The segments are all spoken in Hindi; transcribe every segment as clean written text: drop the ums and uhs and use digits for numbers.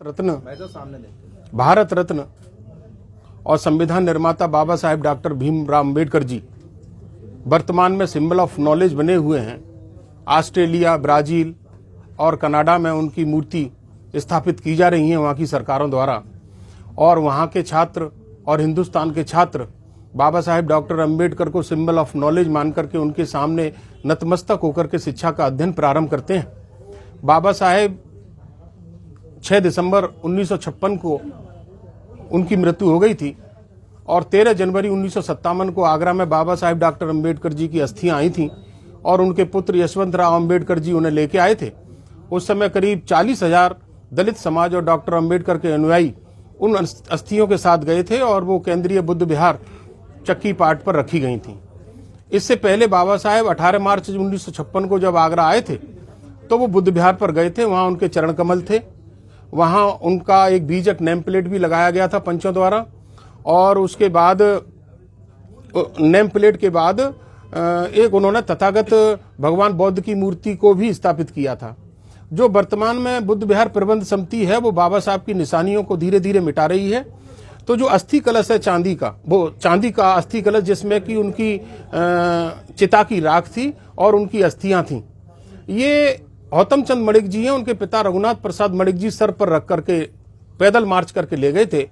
रत्न, भारत रत्न और संविधान निर्माता बाबा साहेब डॉक्टर भीमराव अम्बेडकर जी वर्तमान में सिंबल ऑफ नॉलेज बने हुए हैं। ऑस्ट्रेलिया, ब्राजील और कनाडा में उनकी मूर्ति स्थापित की जा रही है वहाँ की सरकारों द्वारा, और वहाँ के छात्र और हिंदुस्तान के छात्र बाबा साहेब डॉक्टर अम्बेडकर को सिंबल ऑफ नॉलेज मान करके उनके सामने नतमस्तक होकर के शिक्षा का अध्ययन प्रारंभ करते हैं। बाबा साहेब 6 दिसंबर 1956 को उनकी मृत्यु हो गई थी और 13 जनवरी 1957 को आगरा में बाबा साहेब डॉक्टर अम्बेडकर जी की अस्थियां आई थीं और उनके पुत्र यशवंतराव अम्बेडकर जी उन्हें लेके आए थे। उस समय करीब 40,000 दलित समाज और डॉक्टर अम्बेडकर के अनुयायी उन अस्थियों के साथ गए थे और वो केंद्रीय बुद्ध विहार चक्की पाट पर रखी गई थी। इससे पहले बाबा साहेब 18 मार्च 1956 को जब आगरा आए थे तो वो बुद्ध विहार पर गए थे। वहाँ उनके चरण कमल थे, वहाँ उनका एक बीजक नेम प्लेट भी लगाया गया था पंचों द्वारा, और उसके बाद नेम प्लेट के बाद एक उन्होंने तथागत भगवान बुद्ध की मूर्ति को भी स्थापित किया था। जो वर्तमान में बुद्ध विहार प्रबंध समिति है वो बाबा साहब की निशानियों को धीरे धीरे मिटा रही है। तो जो अस्थि कलश है चांदी का, वो चांदी का अस्थि कलश जिसमें कि उनकी चिता की राख थी और उनकी अस्थियां थीं, ये गौतम चंद मणिक जी हैं, उनके पिता रघुनाथ प्रसाद मणिक जी सर पर रख करके पैदल मार्च करके ले गए थे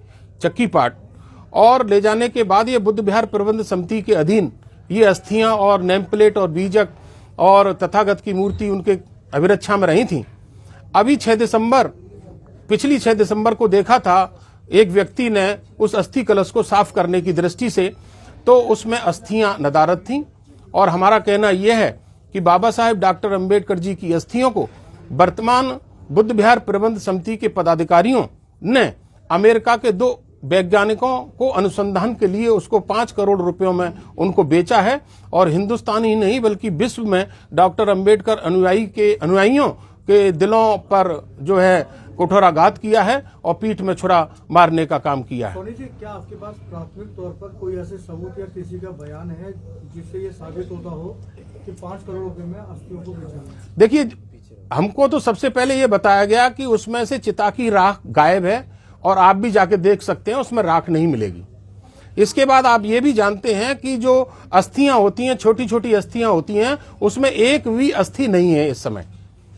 चक्की पाट, और ले जाने के बाद ये बुद्ध विहार प्रबंध समिति के अधीन ये अस्थियां और नेम प्लेट और बीजक और तथागत की मूर्ति उनके अभिरक्षा में रही थी। अभी पिछली 6 दिसंबर को देखा था एक व्यक्ति ने उस अस्थि कलश को साफ करने की दृष्टि से, तो उसमें अस्थियां नदारद थीं, और हमारा कहना यह है कि बाबा साहेब डॉक्टर अम्बेडकर जी की अस्थियों को वर्तमान बुद्ध विहार प्रबंध समिति के पदाधिकारियों ने अमेरिका के 2 वैज्ञानिकों को अनुसंधान के लिए उसको 5 करोड़ रुपयों में उनको बेचा है, और हिंदुस्तान ही नहीं बल्कि विश्व में डॉक्टर अम्बेडकर अनुयायियों के दिलों पर जो है कठोराघात किया है और पीठ में छुरा मारने का काम किया है। सोनी जी, क्या आपके पास प्राथमिक तौर पर कोई ऐसे सबूत या किसी का बयान है जिससे ये साबित होता हो कि 5 करोड़ रुपए में अस्थियों को बेचा? देखिए, हमको तो सबसे पहले ये बताया गया कि उसमें से चिता की राख गायब है, और आप भी जाके देख सकते हैं उसमें राख नहीं मिलेगी। इसके बाद आप ये भी जानते हैं कि जो अस्थियां होती हैं, छोटी छोटी अस्थियां होती हैं, उसमें एक भी अस्थि नहीं है इस समय।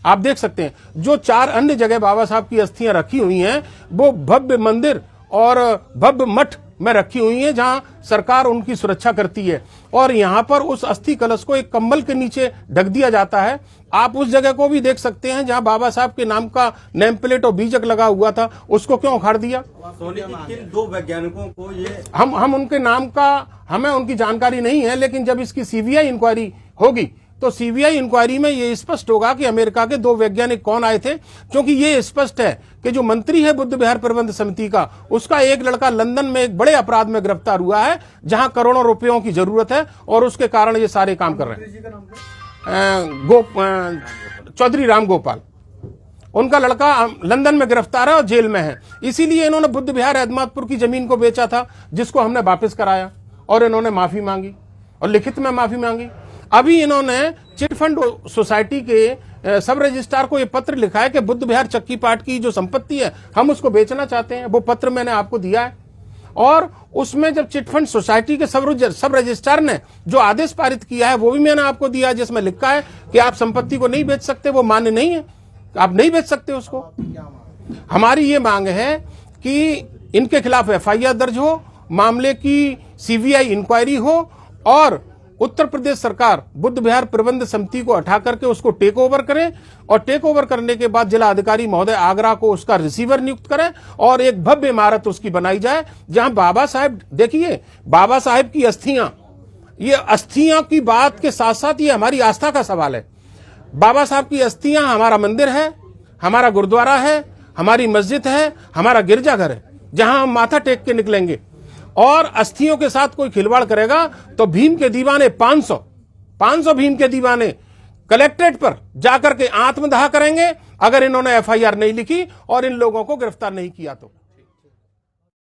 आप देख सकते हैं जो 4 अन्य जगह बाबा साहब की अस्थियां रखी हुई हैं वो भव्य मंदिर और भव्य मठ में रखी हुई हैं जहां सरकार उनकी सुरक्षा करती है, और यहां पर उस अस्थि कलश को एक कंबल के नीचे ढक दिया जाता है। आप उस जगह को भी देख सकते हैं जहां बाबा साहब के नाम का नेम प्लेट और बीजक लगा हुआ था, उसको क्यों उखाड़ दिया? किन 2 वैज्ञानिकों को ये हम उनके नाम का हमें उनकी जानकारी नहीं है, लेकिन जब इसकी सीबीआई इंक्वायरी होगी तो सीबीआई इंक्वायरी में ये स्पष्ट होगा कि अमेरिका के 2 वैज्ञानिक कौन आए थे, क्योंकि ये स्पष्ट है कि जो मंत्री है बुद्ध विहार प्रबंध समिति का, उसका एक लड़का लंदन में एक बड़े अपराध में गिरफ्तार हुआ है जहां करोड़ों रुपयों की जरूरत है, और उसके कारण ये सारे काम कर रहे हैं। चौधरी राम गोपाल, उनका लड़का लंदन में गिरफ्तार है और जेल में है। इसीलिए इन्होंने बुद्ध विहार अहमदपुर की जमीन को बेचा था, जिसको हमने वापस कराया, और इन्होंने माफी मांगी और लिखित में माफी मांगी। अभी इन्होंने चिट फंड सोसाइटी के सब रजिस्ट्रार को ये पत्र लिखा है कि बुद्ध विहार चक्की पाट की जो संपत्ति है हम उसको बेचना चाहते हैं। वो पत्र मैंने आपको दिया है, और उसमें जब चिट फंड सोसाइटी के सब रजिस्ट्रार ने जो आदेश पारित किया है वो भी मैंने आपको दिया है, जिसमें लिखा है कि आप संपत्ति को नहीं बेच सकते, वो मान्य नहीं है, आप नहीं बेच सकते उसको। हमारी ये मांग है कि इनके खिलाफ FIR दर्ज हो, मामले की सीबीआई इंक्वायरी हो, और उत्तर प्रदेश सरकार बुद्ध विहार प्रबंध समिति को हटा करके उसको टेक ओवर करे, और टेक ओवर करने के बाद जिला अधिकारी महोदय आगरा को उसका रिसीवर नियुक्त करें, और एक भव्य इमारत उसकी बनाई जाए जहां बाबा साहब, देखिए बाबा साहब की अस्थियां, ये अस्थियां की बात के साथ साथ ये हमारी आस्था का सवाल है। बाबा साहब की अस्थियां हमारा मंदिर है, हमारा गुरुद्वारा है, हमारी मस्जिद है, हमारा गिरजाघर है, जहां हम माथा टेक के निकलेंगे, और अस्थियों के साथ कोई खिलवाड़ करेगा तो भीम के दीवाने 500 भीम के दीवाने कलेक्ट्रेट पर जाकर के आत्मदाह करेंगे, अगर इन्होंने FIR नहीं लिखी और इन लोगों को गिरफ्तार नहीं किया तो।